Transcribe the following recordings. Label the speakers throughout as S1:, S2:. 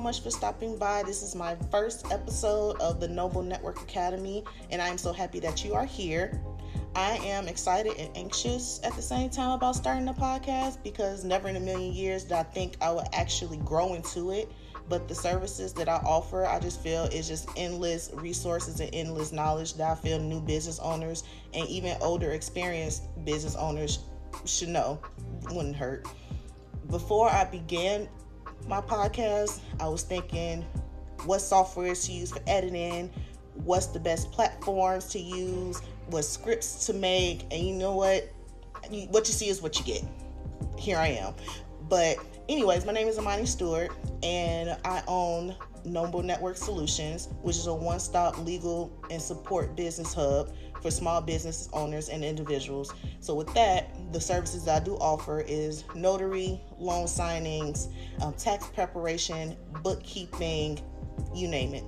S1: much for stopping by. This is my first episode of the Noble Network Academy, and I am so happy that you are here. I am excited and anxious at the same time about starting the podcast because never in a million years did I think I would actually grow into it. But the services that I offer, I just feel is just endless resources and endless knowledge that I feel new business owners and even older experienced business owners should know. Wouldn't hurt. Before I began my podcast, I was thinking what software to use for editing, what's the best platforms to use, what scripts to make, and you know what you see is what you get. Here I am. But anyways, my name is Amani Stewart, and I own Noble Network Solutions, which is a one-stop legal and support business hub for small business owners and individuals. So with that, the services that I do offer is notary, loan signings, tax preparation, bookkeeping, you name it.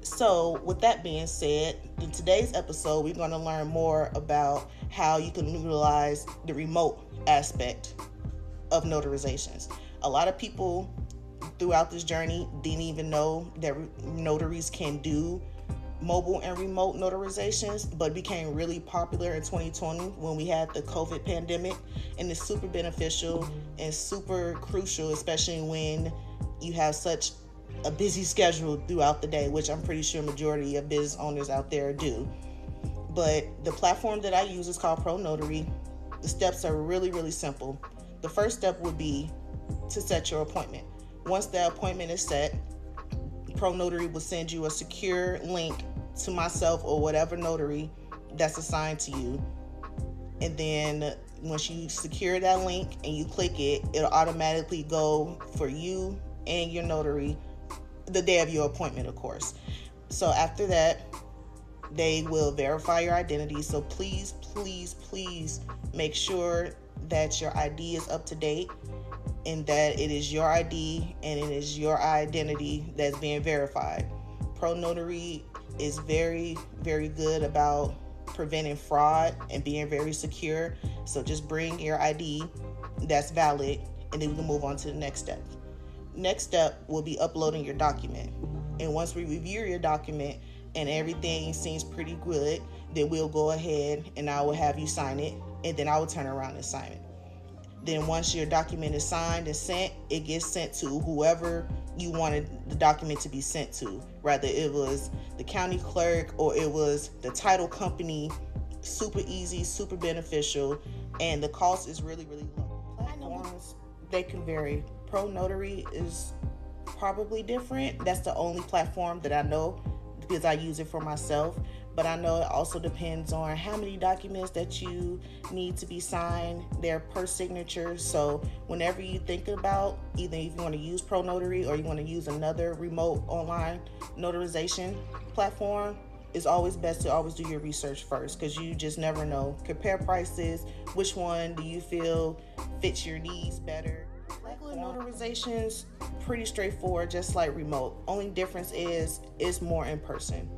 S1: So with that being said, in today's episode, we're going to learn more about how you can utilize the remote aspect of notarizations. A lot of people throughout this journey didn't even know that notaries can do mobile and remote notarizations, but became really popular in 2020 when we had the COVID pandemic, and it's super beneficial and super crucial, especially when you have such a busy schedule throughout the day, which I'm pretty sure majority of business owners out there do. But the platform that I use is called ProNotary. The steps are really, really simple. The first step would be to set your appointment. Once the appointment is set, ProNotary will send you a secure link to myself or whatever notary that's assigned to you. And then once you secure that link and you click it, it'll automatically go for you and your notary the day of your appointment, of course. So after that, they will verify your identity. So please, please, please make sure that your ID is up to date and that it is your ID and it is your identity that's being verified. ProNotary is very, very good about preventing fraud and being very secure. So just bring your ID that's valid, and then we can move on to the next step. Next step will be uploading your document. And once we review your document and everything seems pretty good, then we'll go ahead and I will have you sign it, and then I will turn around and sign it. Then once your document is signed and sent, it gets sent to whoever you wanted the document to be sent to. Whether it was the county clerk or it was the title company. Super easy, super beneficial, and the cost is really, really low. Platforms, they can vary. ProNotary is probably different. That's the only platform that I know because I use it for myself. But I know it also depends on how many documents that you need to be signed. They're per signature. So whenever you think about either if you want to use ProNotary or you want to use another remote online notarization platform, it's always best to always do your research first because you just never know. Compare prices. Which one do you feel fits your needs better? Regular notarizations, pretty straightforward, just like remote. Only difference is it's more in person.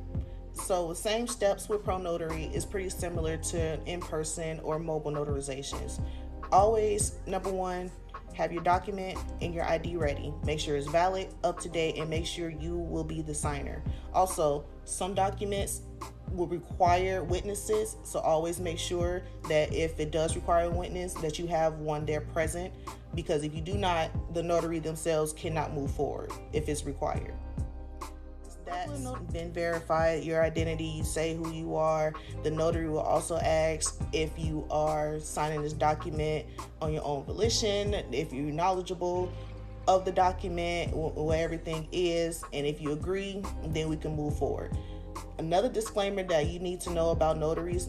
S1: So the same steps with ProNotary is pretty similar to in-person or mobile notarizations. Always, number one, have your document and your ID ready. Make sure it's valid, up to date, and make sure you will be the signer. Also, some documents will require witnesses, so always make sure that if it does require a witness, that you have one there present, because if you do not, the notary themselves cannot move forward if it's required. That's been verified, your identity, you say who you are. The notary will also ask if you are signing this document on your own volition, if you're knowledgeable of the document, where everything is, and if you agree, then we can move forward. Another disclaimer that you need to know about notaries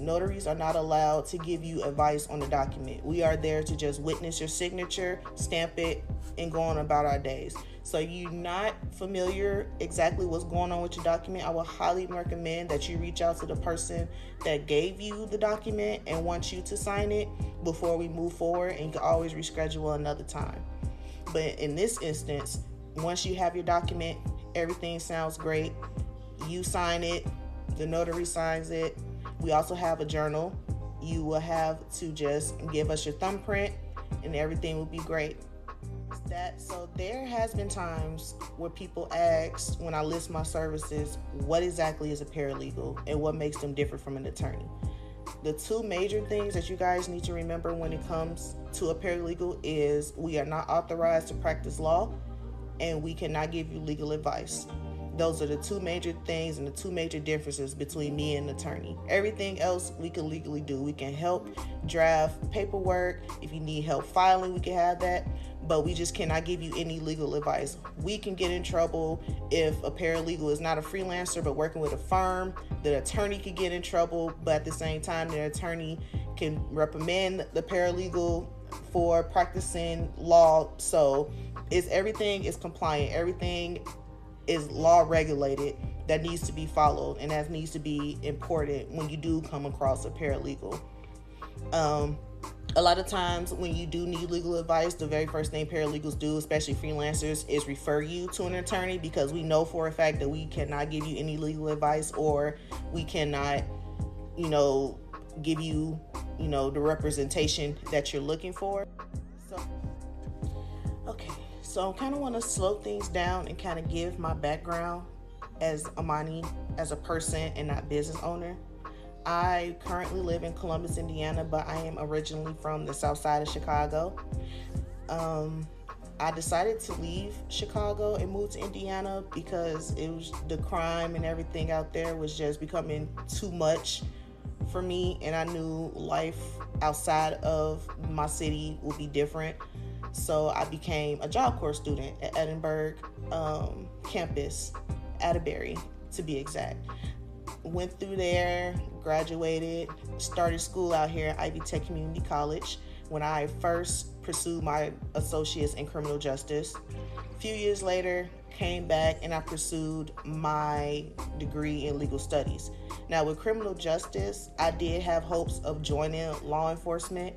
S1: are not allowed to give you advice on the document. We are there to just witness your signature, stamp it, and go on about our days. So if you're not familiar exactly what's going on with your document, I would highly recommend that you reach out to the person that gave you the document and wants you to sign it before we move forward, and you can always reschedule another time. But in this instance, once you have your document, everything sounds great. You sign it, the notary signs it. We also have a journal. You will have to just give us your thumbprint and everything will be great. So there has been times where people ask, when I list my services, what exactly is a paralegal and what makes them different from an attorney. The two major things that you guys need to remember when it comes to a paralegal is we are not authorized to practice law and we cannot give you legal advice. Those are the two major things and the two major differences between me and an attorney. Everything else we can legally do. We can help draft paperwork. If you need help filing, we can have that. But we just cannot give you any legal advice. We can get in trouble if a paralegal is not a freelancer but working with a firm. The attorney could get in trouble, but at the same time, the attorney can reprimand the paralegal for practicing law. So everything is compliant. Everything is law regulated that needs to be followed, and that needs to be important when you do come across a paralegal. A lot of times when you do need legal advice, the very first thing paralegals do, especially freelancers, is refer you to an attorney, because we know for a fact that we cannot give you any legal advice, or we cannot, give you, the representation that you're looking for. So I kind of want to slow things down and kind of give my background as Amani, as a person and not business owner. I currently live in Columbus, Indiana, but I am originally from the south side of Chicago. I decided to leave Chicago and move to Indiana because the crime and everything out there was just becoming too much for me, and I knew life outside of my city would be different. So I became a Job Corps student at Edinburgh campus, Atterbury to be exact. Went through there, graduated, started school out here at Ivy Tech Community College when I first pursued my associates in criminal justice. A few years later, came back and I pursued my degree in legal studies. Now with criminal justice, I did have hopes of joining law enforcement,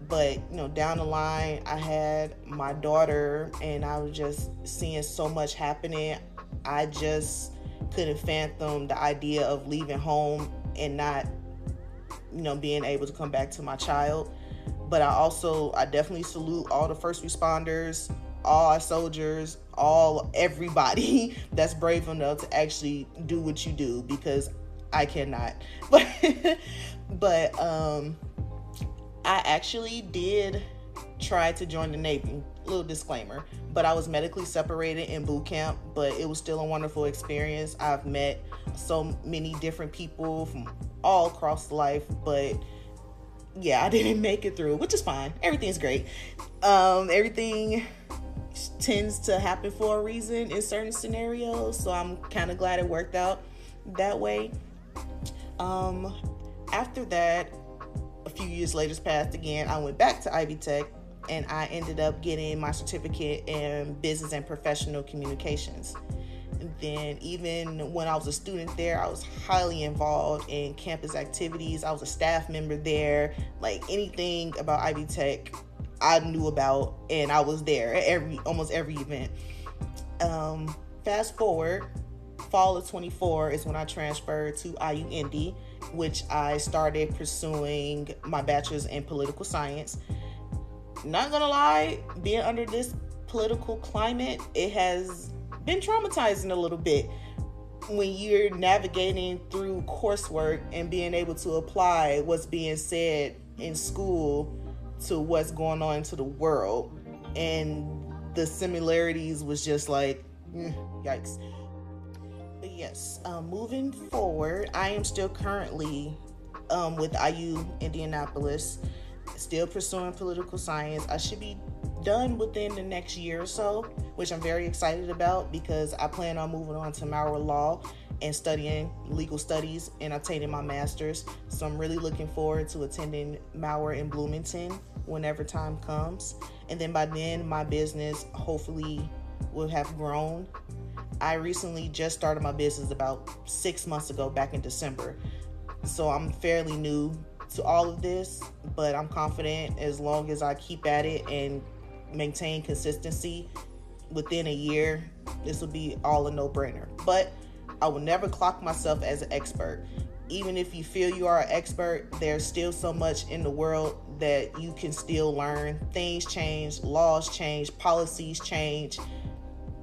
S1: but down the line, I had my daughter and I was just seeing so much happening. I just couldn't fathom the idea of leaving home and not, being able to come back to my child. But I definitely salute all the first responders, all our soldiers, everybody that's brave enough to actually do what you do, because I cannot. But I actually did try to join the Navy, little disclaimer, but I was medically separated in boot camp, but it was still a wonderful experience. I've met so many different people from all across life, but yeah, I didn't make it through, which is fine. Everything's great. Everything tends to happen for a reason in certain scenarios, so I'm kind of glad it worked out that way. After that, a few years later passed again. I went back to Ivy Tech and I ended up getting my certificate in business and professional communications. And then even when I was a student there, I was highly involved in campus activities. I was a staff member there. Like anything about Ivy Tech I knew about, and I was there at almost every event. Fast forward, fall of 24 is when I transferred to IU Indy, which I started pursuing my bachelor's in political science. Not gonna lie, being under this political climate, it has been traumatizing a little bit when you're navigating through coursework and being able to apply what's being said in school to what's going on into the world. And the similarities was just like, yikes. But yes, moving forward, I am still currently with IU Indianapolis, still pursuing political science. I should be done within the next year or so, which I'm very excited about because I plan on moving on to Mauer Law and studying legal studies and obtaining my master's. So I'm really looking forward to attending Mauer in Bloomington whenever time comes. And then by then, my business hopefully will have grown. I recently just started my business about 6 months ago, back in December. So I'm fairly new to all of this, but I'm confident as long as I keep at it and maintain consistency, within a year, this will be all a no-brainer. But I will never clock myself as an expert. even if you feel you are an expert, there's still so much in the world that you can still learn. Things change, laws change, policies change.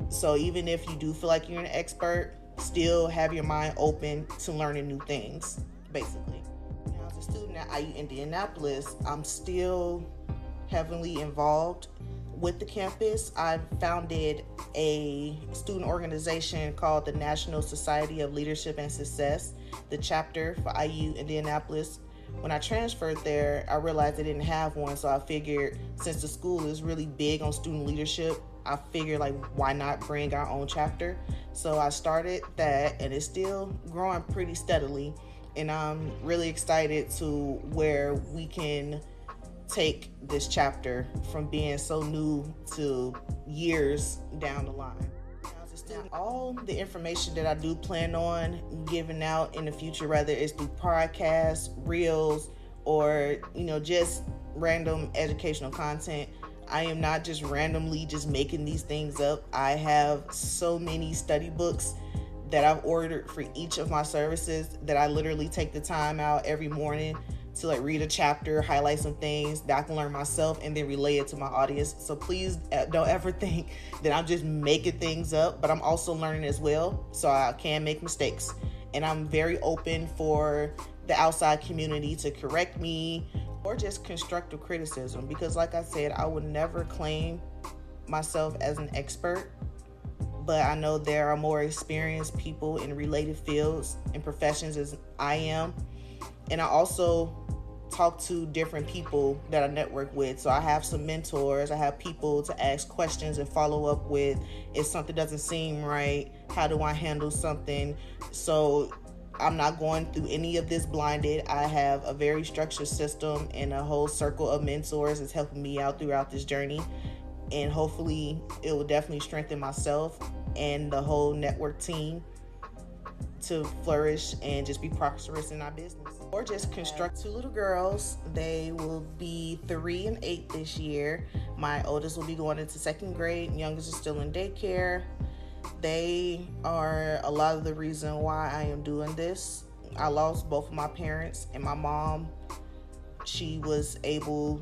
S1: So even if you do feel like you're an expert, still have your mind open to learning new things, basically. Now, as a student at IU Indianapolis, I'm still heavily involved with the campus. I founded a student organization called the National Society of Leadership and Success, the chapter for IU Indianapolis. When I transferred there, I realized they didn't have one, so I figured since the school is really big on student leadership, I figured like why not bring our own chapter. So I started that, and it's still growing pretty steadily, and I'm really excited to where we can take this chapter from being so new to years down the line. As a student, all the information that I do plan on giving out in the future, whether it's through podcasts, reels, or just random educational content, I am not just randomly just making these things up. I have so many study books that I've ordered for each of my services that I literally take the time out every morning to read a chapter, highlight some things that I can learn myself, and then relay it to my audience. So please don't ever think that I'm just making things up, but I'm also learning as well, so I can make mistakes. And I'm very open for the outside community to correct me or just constructive criticism, because like I said, I would never claim myself as an expert, but I know there are more experienced people in related fields and professions as I am. And I also talk to different people that I network with. So I have some mentors. I have people to ask questions and follow up with if something doesn't seem right. How do I handle something? So I'm not going through any of this blinded. I have a very structured system and a whole circle of mentors that's helping me out throughout this journey. And hopefully it will definitely strengthen myself and the whole network team to flourish and just be prosperous in our business. Or just construct two little girls. They will be 3 and 8 this year. My oldest will be going into 2nd grade. Youngest is still in daycare. They are a lot of the reason why I am doing this. I lost both of my parents, and my mom, she was able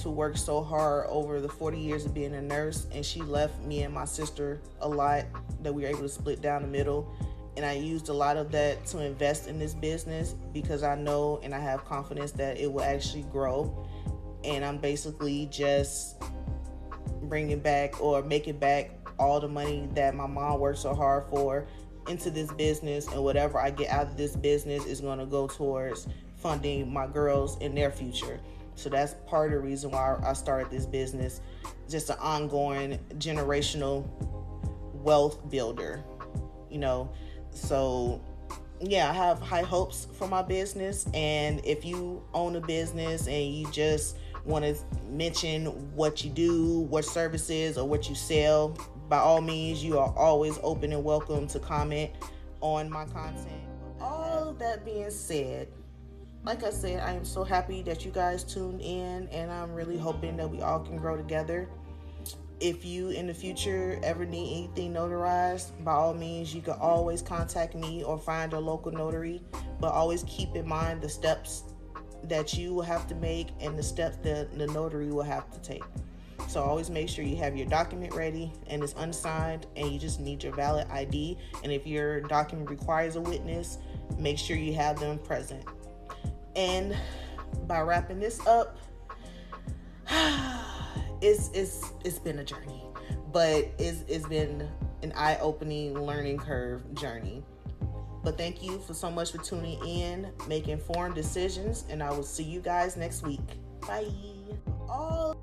S1: to work so hard over the 40 years of being a nurse, and she left me and my sister a lot that we were able to split down the middle. And I used a lot of that to invest in this business because I know and I have confidence that it will actually grow. And I'm basically just bringing back or making back all the money that my mom worked so hard for into this business, and whatever I get out of this business is going to go towards funding my girls in their future. So that's part of the reason why I started this business, just an ongoing generational wealth builder, So yeah, I have high hopes for my business. And if you own a business and you just want to mention what you do, what services or what you sell, by all means, you are always open and welcome to comment on my content. All of that being said, like I said, I am so happy that you guys tuned in, and I'm really hoping that we all can grow together. If you in the future ever need anything notarized, by all means, you can always contact me or find a local notary, but always keep in mind the steps that you will have to make and the steps that the notary will have to take. So always make sure you have your document ready and it's unsigned, and you just need your valid ID. And if your document requires a witness, make sure you have them present. And by wrapping this up, it's been a journey, but it's been an eye-opening learning curve journey. But thank you so much for tuning in, make informed decisions, and I will see you guys next week. Bye. All